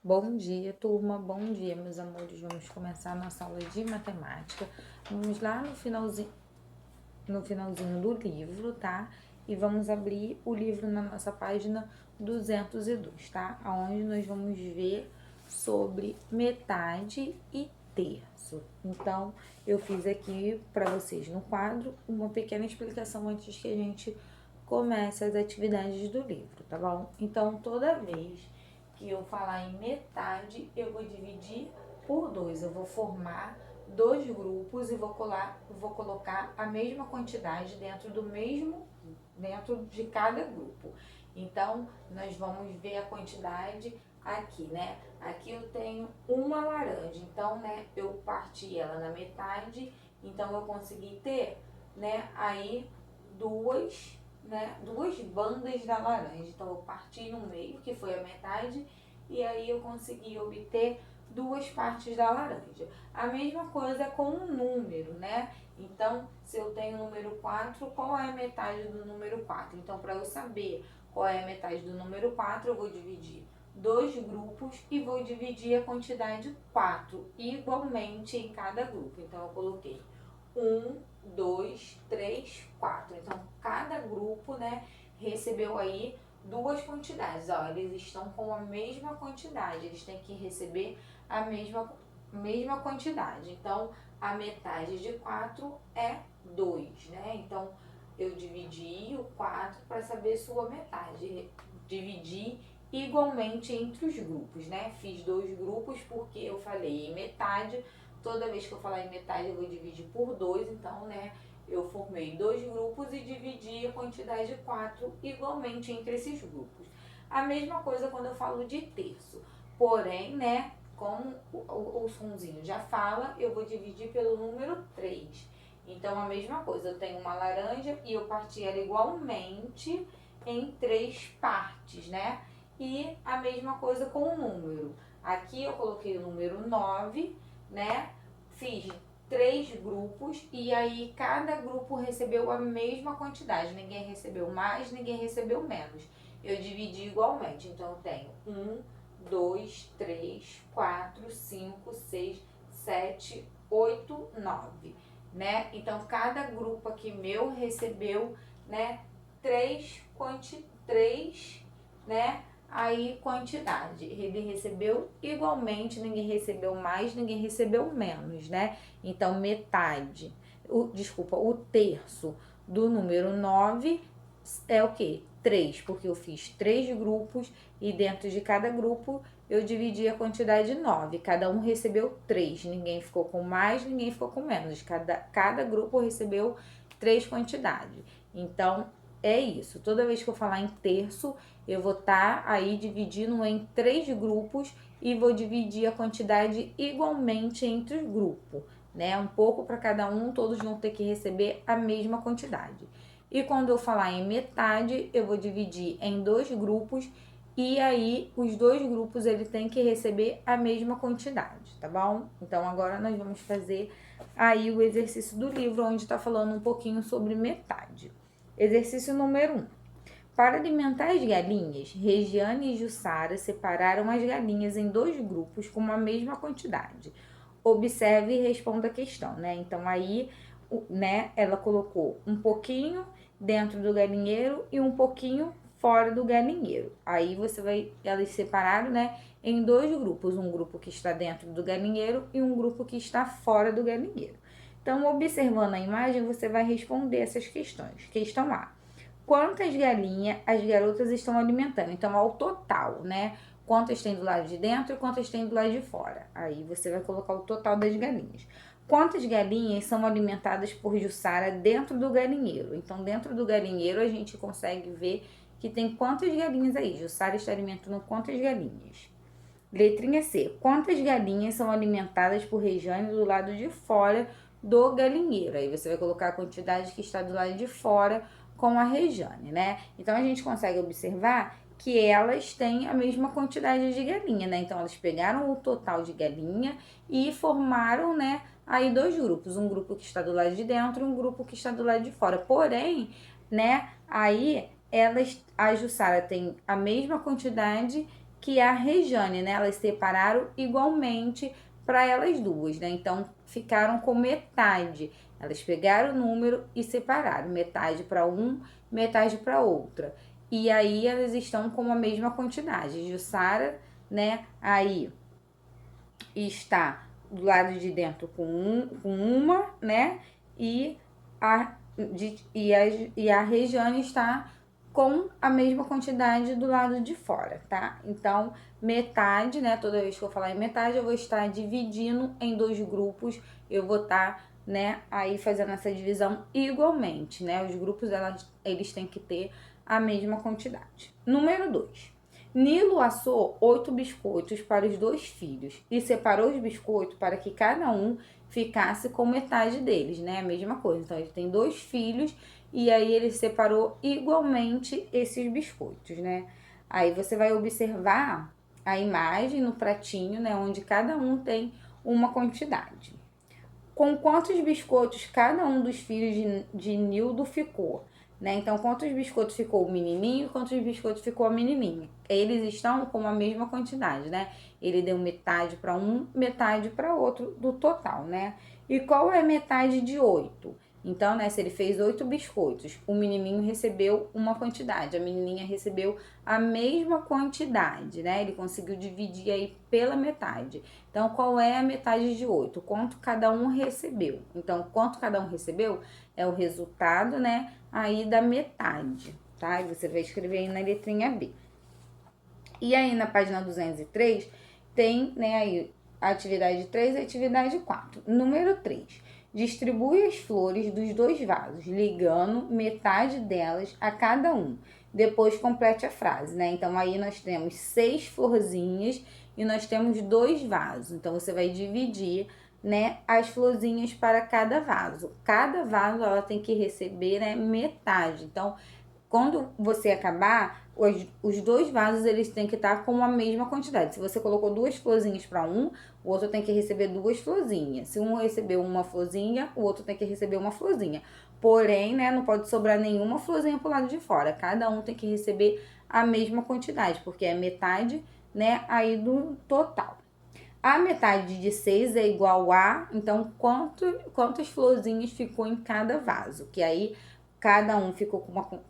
Bom dia, turma. Bom dia, meus amores. Vamos começar a nossa aula de matemática. Vamos lá no finalzinho do livro, tá? E vamos abrir o livro na nossa página 202, tá? Onde nós vamos ver sobre metade e terço. Então, eu fiz aqui para vocês no quadro uma pequena explicação antes que a gente comece as atividades do livro, tá bom? Então, toda vez que eu falar em metade, eu vou dividir por 2. Eu vou formar 2 grupos e vou colocar a mesma quantidade dentro de cada grupo. Então, nós vamos ver a quantidade aqui, né? Aqui eu tenho uma laranja, então, né, eu parti ela na metade, então eu consegui ter, né, aí duas bandas da laranja. Então eu parti no meio, que foi a metade, e aí eu consegui obter duas partes da laranja. A mesma coisa com um número, né? Então, se eu tenho o número 4, qual é a metade do número 4? Então, para eu saber qual é a metade do número 4, eu vou dividir dois grupos e vou dividir a quantidade 4 igualmente em cada grupo. Então, eu coloquei 1, 2, 3, 4. Então, cada grupo, né, recebeu aí duas quantidades. Ó, eles estão com a mesma quantidade, eles têm que receber a mesma quantidade. Então, a metade de 4 é 2, né? Então, eu dividi o 4 para saber sua metade. Dividi igualmente entre os grupos, né? Fiz dois grupos porque eu falei em metade. Toda vez que eu falar em metade, eu vou dividir por 2. Então, né, eu formei dois grupos e dividi a quantidade de 4 igualmente entre esses grupos. A mesma coisa quando eu falo de terço. Porém, né, como o sonzinho já fala, eu vou dividir pelo número 3. Então, a mesma coisa, eu tenho uma laranja e eu parti ela igualmente em 3 partes, né? E a mesma coisa com o número. Aqui eu coloquei o número 9, né? Fiz 3 grupos e aí cada grupo recebeu a mesma quantidade. Ninguém recebeu mais, ninguém recebeu menos. Eu dividi igualmente. Então, eu tenho 1, 2, 3, 4, 5, 6, 7, 8, 9, né? Então, cada grupo aqui meu recebeu, né, três, né, aí quantidade. Ele recebeu igualmente, ninguém recebeu mais, ninguém recebeu menos, né? Então, metade, o terço do número 9 é o quê? 3, porque eu fiz 3 grupos e dentro de cada grupo eu dividi a quantidade 9. Cada um recebeu 3, ninguém ficou com mais, ninguém ficou com menos. Cada grupo recebeu 3 quantidades. Então, é isso. Toda vez que eu falar em terço, eu vou estar aí dividindo em 3 grupos e vou dividir a quantidade igualmente entre os grupos, né? Um pouco para cada um, todos vão ter que receber a mesma quantidade. E quando eu falar em metade, eu vou dividir em 2 grupos e aí os 2 grupos ele tem que receber a mesma quantidade, tá bom? Então agora nós vamos fazer aí o exercício do livro onde está falando um pouquinho sobre metade. Exercício número 1. Para alimentar as galinhas, Regiane e Jussara separaram as galinhas em 2 grupos com a mesma quantidade. Observe e responda a questão, né? Então aí, né, ela colocou um pouquinho dentro do galinheiro e um pouquinho fora do galinheiro. Aí elas separaram, né, em 2 grupos, um grupo que está dentro do galinheiro e um grupo que está fora do galinheiro. Então, observando a imagem, você vai responder essas questões. Questão A: quantas galinhas as garotas estão alimentando? Então, ao total, né? Quantas tem do lado de dentro e quantas tem do lado de fora. Aí você vai colocar o total das galinhas. Quantas galinhas são alimentadas por Jussara dentro do galinheiro? Então, dentro do galinheiro, a gente consegue ver que tem quantas galinhas aí. Jussara está alimentando quantas galinhas? Letrinha C. Quantas galinhas são alimentadas por Regiane do lado de fora do galinheiro? Aí você vai colocar a quantidade que está do lado de fora com a Regiane, né? Então, a gente consegue observar que elas têm a mesma quantidade de galinha, né? Então, elas pegaram o total de galinha e formaram, né, aí 2 grupos. Um grupo que está do lado de dentro e um grupo que está do lado de fora. Porém, né, aí a Jussara tem a mesma quantidade que a Rejane, né? Elas separaram igualmente para elas duas, né? Então, ficaram com metade. Elas pegaram o número e separaram, metade para um, metade para outra. E aí, elas estão com a mesma quantidade. Jussara, né? Aí está do lado de dentro com uma, né? E a Regiane está com a mesma quantidade do lado de fora, tá? Então, metade, né? Toda vez que eu falar em metade, eu vou estar dividindo em dois grupos. Eu vou estar, né, aí fazendo essa divisão igualmente, né? Os grupos, eles têm que ter a mesma quantidade. Número 2. Nilo assou 8 biscoitos para os 2 filhos e separou os biscoitos para que cada um ficasse com metade deles, né? A mesma coisa. Então, ele tem 2 filhos e aí ele separou igualmente esses biscoitos, né? Aí você vai observar a imagem no pratinho, né? Onde cada um tem uma quantidade. Com quantos biscoitos cada um dos filhos de Nildo ficou? Né? Então, quantos biscoitos ficou o menininho e quantos biscoitos ficou a menininha? Eles estão com a mesma quantidade, né? Ele deu metade para um, metade para outro do total, né? E qual é a metade de 8? Então, né, se ele fez 8 biscoitos, o menininho recebeu uma quantidade, a menininha recebeu a mesma quantidade, né? Ele conseguiu dividir aí pela metade. Então, qual é a metade de 8? Quanto cada um recebeu. Então, quanto cada um recebeu é o resultado, né, aí da metade, tá? E você vai escrever aí na letrinha B. E aí, na página 203, tem, né, aí a atividade 3 e a atividade 4. Número 3. Distribui as flores dos 2 vasos, ligando metade delas a cada um. Depois complete a frase, né? Então, aí nós temos 6 florzinhas e nós temos 2 vasos. Então, você vai dividir, né, as florzinhas para cada vaso. Cada vaso, ela tem que receber, né, metade. Então, quando você acabar, os 2 vasos, eles têm que estar com a mesma quantidade. Se você colocou 2 florzinhas para um, o outro tem que receber 2 florzinhas. Se um recebeu uma florzinha, o outro tem que receber uma florzinha. Porém, né, não pode sobrar nenhuma florzinha pro lado de fora. Cada um tem que receber a mesma quantidade, porque é metade, né, aí do total. A metade de 6 é igual a, então, quantas florzinhas ficou em cada vaso, que aí cada um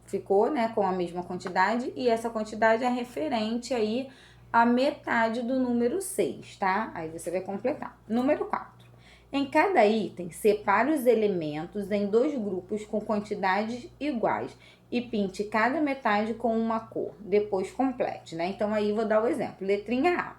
ficou, né, com a mesma quantidade, e essa quantidade é referente aí à metade do número 6, tá? Aí você vai completar. Número 4. Em cada item, separe os elementos em 2 grupos com quantidades iguais e pinte cada metade com uma cor. Depois complete, né? Então, aí vou dar o exemplo. Letrinha A.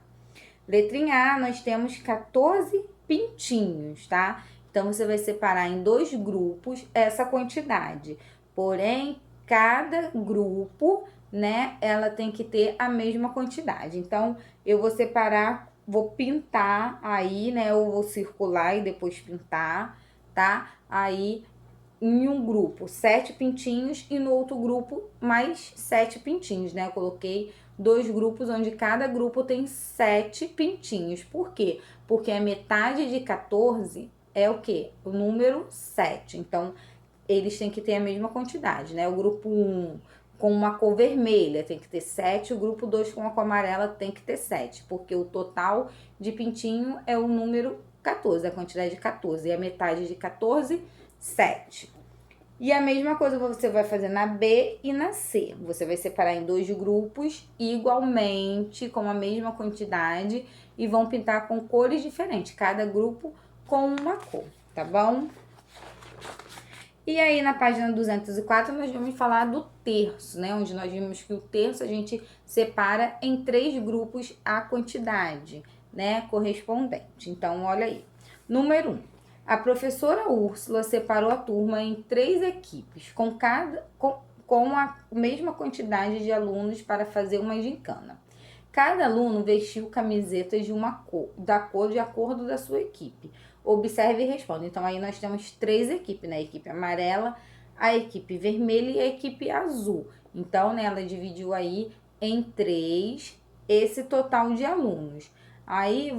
Letrinha A, nós temos 14 pintinhos, tá? Então, você vai separar em 2 grupos essa quantidade. Porém, cada grupo, né, ela tem que ter a mesma quantidade. Então, eu vou separar, vou pintar aí, né, eu vou circular e depois pintar, tá? Aí, em um grupo, 7 pintinhos e no outro grupo, mais 7 pintinhos, né? Eu coloquei 2 grupos onde cada grupo tem 7 pintinhos. Por quê? Porque a metade de 14 é o quê? O número 7. Então, eles têm que ter a mesma quantidade, né? O grupo 1 com uma cor vermelha tem que ter 7, o grupo 2 com a cor amarela tem que ter 7, porque o total de pintinho é o número 14, a quantidade de 14, e a metade de 14, 7. E a mesma coisa você vai fazer na B e na C. Você vai separar em 2 grupos igualmente, com a mesma quantidade, e vão pintar com cores diferentes, cada grupo com uma cor, tá bom? E aí, na página 204, nós vamos falar do terço, né? Onde nós vimos que o terço a gente separa em 3 grupos a quantidade, né? Correspondente. Então, olha aí. Número 1. A professora Úrsula separou a turma em 3 equipes, com a mesma quantidade de alunos para fazer uma gincana. Cada aluno vestiu camisetas da cor de acordo da sua equipe. Observe e responda. Então, aí nós temos 3 equipes, né? A equipe amarela, a equipe vermelha e a equipe azul. Então, né, ela dividiu aí em 3 esse total de alunos. Aí,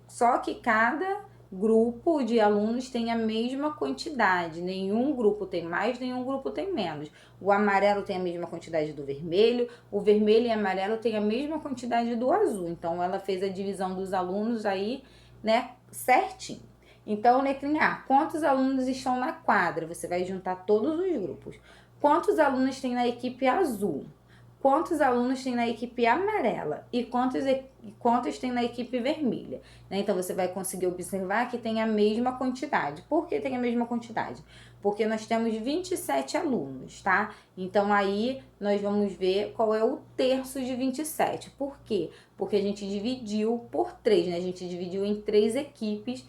só que cada grupo de alunos tem a mesma quantidade. Nenhum grupo tem mais, nenhum grupo tem menos. O amarelo tem a mesma quantidade do vermelho, o vermelho e amarelo tem a mesma quantidade do azul. Então, ela fez a divisão dos alunos aí, né, certinho. Então, letrinha A, quantos alunos estão na quadra? Você vai juntar todos os grupos. Quantos alunos tem na equipe azul? Quantos alunos tem na equipe amarela e quantos tem na equipe vermelha, né? Então, você vai conseguir observar que tem a mesma quantidade. Por que tem a mesma quantidade? Porque nós temos 27 alunos, tá? Então, aí, nós vamos ver qual é o terço de 27. Por quê? Porque a gente dividiu por 3, né? A gente dividiu em 3 equipes,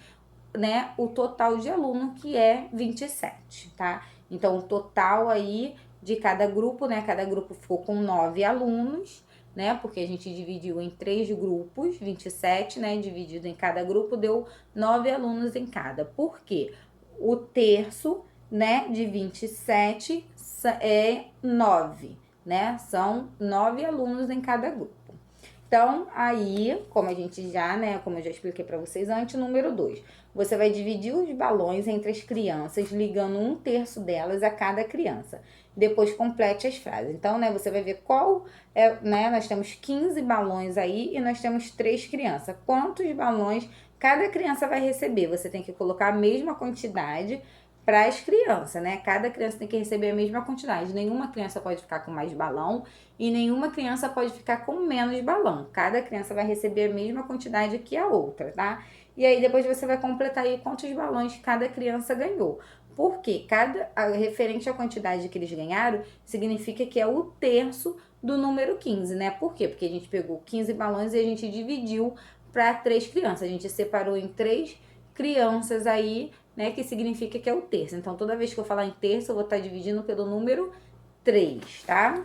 né? O total de aluno, que é 27, tá? Então, o total aí de cada grupo, né? Cada grupo ficou com 9 alunos, né? Porque a gente dividiu em 3 grupos, 27, né? Dividido em cada grupo, deu 9 alunos em cada. Por quê? O terço, né, de 27 é 9, né? São 9 alunos em cada grupo. Então, aí, como a gente já, né, como eu já expliquei para vocês antes, número 2. Você vai dividir os balões entre as crianças, ligando 1/3 delas a cada criança. Depois, complete as frases. Então, né, você vai ver qual é, né, nós temos 15 balões aí e nós temos 3 crianças. Quantos balões cada criança vai receber? Você tem que colocar a mesma quantidade para as crianças, né? Cada criança tem que receber a mesma quantidade. Nenhuma criança pode ficar com mais balão e nenhuma criança pode ficar com menos balão. Cada criança vai receber a mesma quantidade que a outra, tá? E aí depois você vai completar aí quantos balões cada criança ganhou. Porque referente à quantidade que eles ganharam, significa que é o terço do número 15, né? Por quê? Porque a gente pegou 15 balões e a gente dividiu para 3 crianças. A gente separou em 3 crianças aí, né, que significa que é o terço. Então, toda vez que eu falar em terço, eu vou estar dividindo pelo número 3, tá?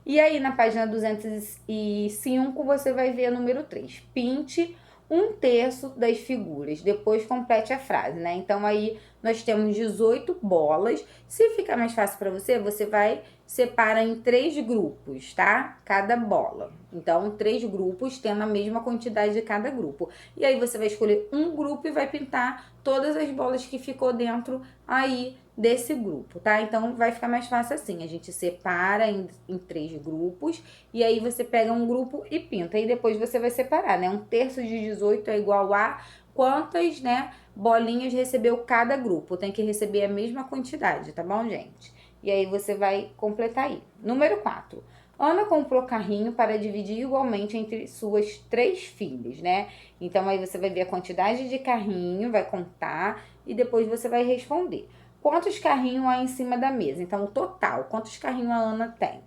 E aí, na página 205, você vai ver o número 3. Pinte 1/3 das figuras. Depois, complete a frase, né? Então, aí, nós temos 18 bolas. Se ficar mais fácil para você, você vai separar em 3 grupos, tá? Cada bola. Então, 3 grupos tendo a mesma quantidade de cada grupo. E aí, você vai escolher um grupo e vai pintar todas as bolas que ficou dentro aí desse grupo, tá? Então, vai ficar mais fácil assim. A gente separa em 3 grupos e aí você pega um grupo e pinta. E depois você vai separar, né? 1/3 de 18 é igual a quantas, né, bolinhas recebeu cada grupo. Tem que receber a mesma quantidade, tá bom, gente? E aí você vai completar aí. Número 4. Ana comprou carrinho para dividir igualmente entre suas 3 filhas, né? Então, aí você vai ver a quantidade de carrinho, vai contar e depois você vai responder. Quantos carrinhos há em cima da mesa? Então, o total. Quantos carrinhos a Ana tem?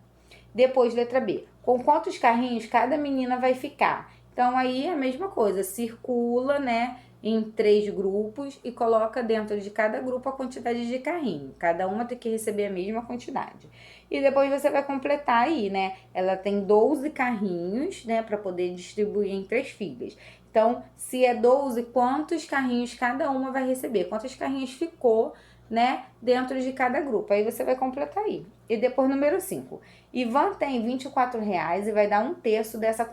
Depois, letra B. Com quantos carrinhos cada menina vai ficar? Então, aí a mesma coisa. Circula, né, em 3 grupos e coloca dentro de cada grupo a quantidade de carrinho. Cada uma tem que receber a mesma quantidade. E depois você vai completar aí, né? Ela tem 12 carrinhos, né, para poder distribuir entre as filhas. Então, se é 12, quantos carrinhos cada uma vai receber? Quantos carrinhos ficou, né, dentro de cada grupo? Aí você vai completar aí. E depois, número 5. Ivan tem R$ 24 e vai dar 1/3 dessa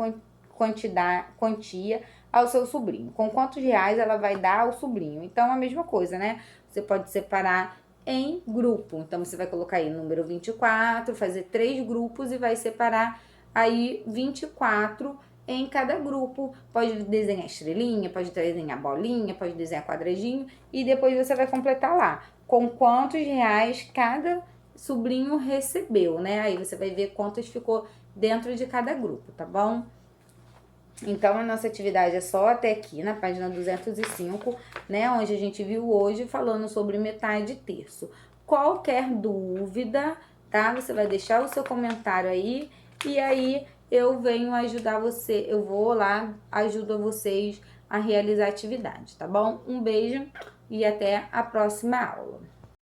quantia ao seu sobrinho. Com quantos reais ela vai dar ao sobrinho? Então, a mesma coisa, né? Você pode separar em grupo. Então, você vai colocar aí número 24, fazer 3 grupos e vai separar aí 24 em cada grupo. Pode desenhar estrelinha, pode desenhar bolinha, pode desenhar quadradinho e depois você vai completar lá com quantos reais cada sobrinho recebeu, né? Aí você vai ver quantos ficou dentro de cada grupo, tá bom? Então, a nossa atividade é só até aqui, na página 205, né? Onde a gente viu hoje falando sobre metade e terço. Qualquer dúvida, tá? Você vai deixar o seu comentário aí e aí eu venho ajudar você, eu vou lá, ajudo vocês a realizar a atividade, tá bom? Um beijo e até a próxima aula.